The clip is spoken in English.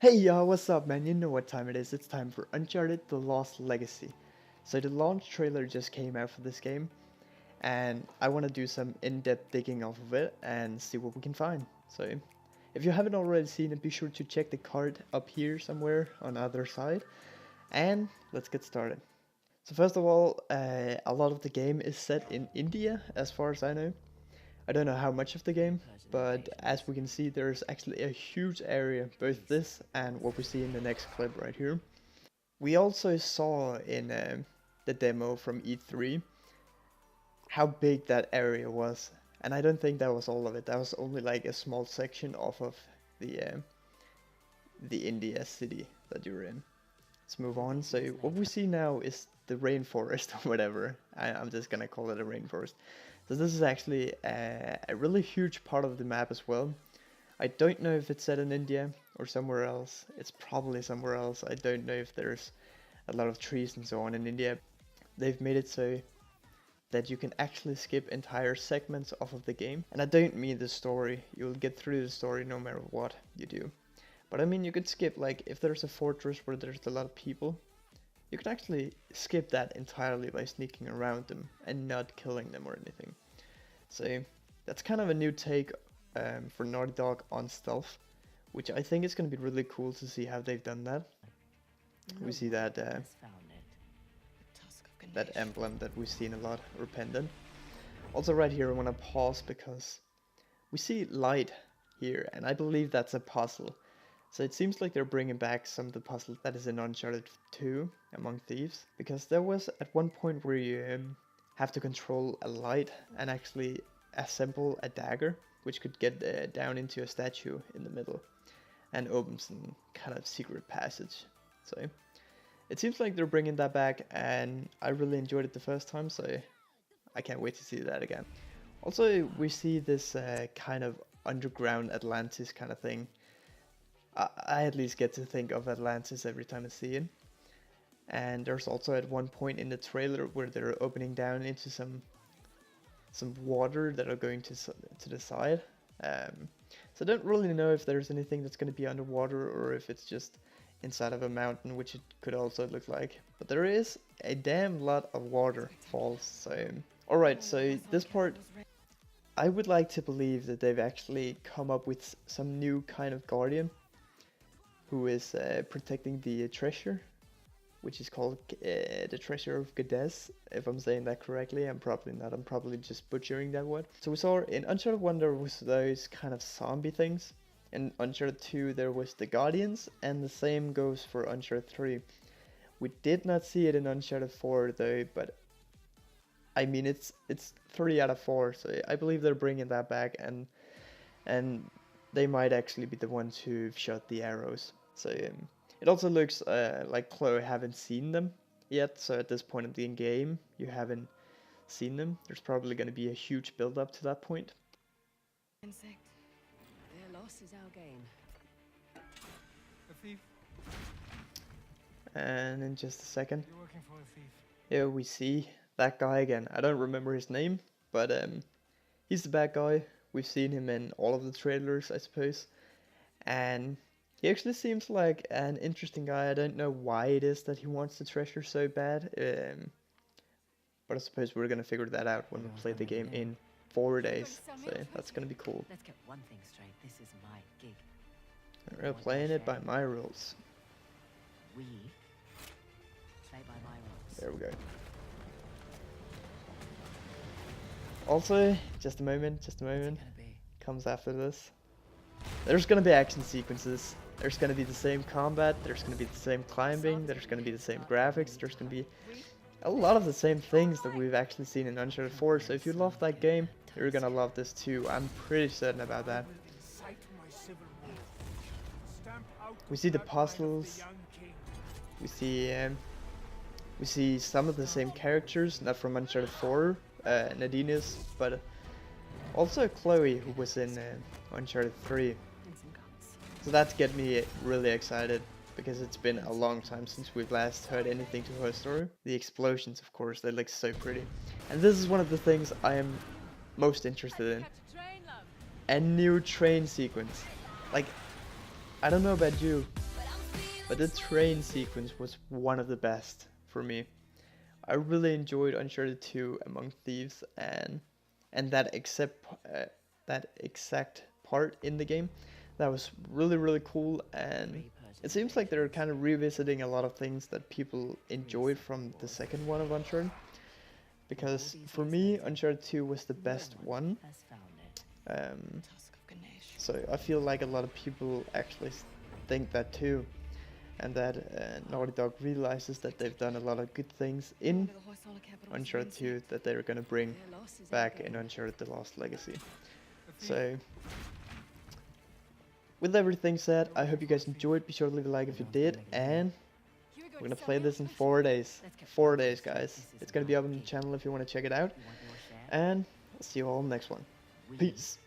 Hey y'all, what's up man? You know what time it is. It's time for Uncharted: The Lost Legacy. So the launch trailer just came out for this game, and I want to do some in-depth digging off of it and see what we can find. So if you haven't already seen it, be sure to check the card up here somewhere on the other side, and let's get started. So first of all, a lot of the game is set in India, as far as I know. I don't know how much of the game, but as we can see, there's actually a huge area, both this and what we see in the next clip right here. We also saw in the demo from E3 how big that area was, and I don't think that was all of it. That was only like a small section off of the India city that you're in. Let's move on. So what we see now is the rainforest or whatever. I'm just gonna call it a rainforest. So this is actually a really huge part of the map as well. I don't know if it's set in India or somewhere else. It's probably somewhere else. I don't know if there's a lot of trees and so on in India. They've made it so that you can actually skip entire segments off of the game. And I don't mean the story. You'll get through the story no matter what you do. But I mean, you could skip, like, if there's a fortress where there's a lot of people, you can actually skip that entirely by sneaking around them and not killing them or anything. So that's kind of a new take for Naughty Dog on stealth, which I think is going to be really cool to see how they've done that. We see that that emblem that we've seen a lot, or pendant. Also right here I want to pause because we see light here, and I believe that's a puzzle. So it seems like they're bringing back some of the puzzles that is in Uncharted 2 Among Thieves, because there was at one point where you have to control a light and actually assemble a dagger, which could get down into a statue in the middle and open some kind of secret passage. So it seems like they're bringing that back, and I really enjoyed it the first time, so I can't wait to see that again. Also, we see this kind of underground Atlantis kind of thing. I at least get to think of Atlantis every time I see it. And there's also at one point in the trailer where they're opening down into some water that are going to the side. So I don't really know if there's anything that's going to be underwater or if it's just inside of a mountain, which it could also look like. But there is a damn lot of waterfalls. So alright, so this part, I would like to believe that they've actually come up with some new kind of guardian who is protecting the treasure, which is called the Treasure of Ganesh, if I'm saying that correctly. I'm probably not, I'm probably just butchering that word. So we saw in Uncharted 1 there was those kind of zombie things. In Uncharted 2 there was the Guardians, and the same goes for Uncharted 3. We did not see it in Uncharted 4 though, but I mean it's 3 out of 4, so I believe they're bringing that back, and they might actually be the ones who've shot the arrows. So it also looks like Chloe haven't seen them yet, so at this point in the game you haven't seen them. There's probably going to be a huge build up to that point. Insect. Their loss is our gain. A thief? And in just a second, You're working for a thief. here we see that guy again. I don't remember his name, but he's the bad guy. We've seen him in all of the trailers, I suppose, and he actually seems like an interesting guy. I don't know why it is that he wants the treasure so bad, but I suppose we're gonna figure that out when we play the game in 4 days, so that's gonna be cool. Let's get one thing straight. This is my gig. We're playing it by my rules. We play by my rules. There we go. Also, just a moment, Gonna be. comes after this. There's gonna be action sequences. There's gonna be the same combat. There's gonna be the same climbing. There's gonna be the same graphics. There's gonna be a lot of the same things that we've actually seen in Uncharted 4. So if you love that game, you're gonna love this too. I'm pretty certain about that. We see the puzzles. We see some of the same characters, not from Uncharted 4, Nadine is, but also Chloe, who was in Uncharted 3. So that's get me really excited, because it's been a long time since we've last heard anything to her story. The explosions, of course, they look so pretty. And this is one of the things I am most interested in. A new train sequence. Like, I don't know about you, but the train sequence was one of the best for me. I really enjoyed Uncharted 2 Among Thieves, and that exact part in the game. That was really cool, and it seems like they're kind of revisiting a lot of things that people enjoyed from the second one of Uncharted. Because for me, Uncharted 2 was the best one. Tusk of Ganesh. So I feel like a lot of people actually think that too, and that Naughty Dog realizes that they've done a lot of good things in Under the Hoysala capital Uncharted is 2 insect. that they're gonna bring Their loss is back our in gain. Uncharted: The Lost Legacy. A thief. So, with everything said, I hope you guys enjoyed. Be sure to leave a like if you did, and You were going we're gonna to play sell this in me? 4 days. Let's get 4 focused. days, guys. This is It's gonna be up on the about channel if you want to check it out, You want your share? and I'll see you all in the next one. We Peace.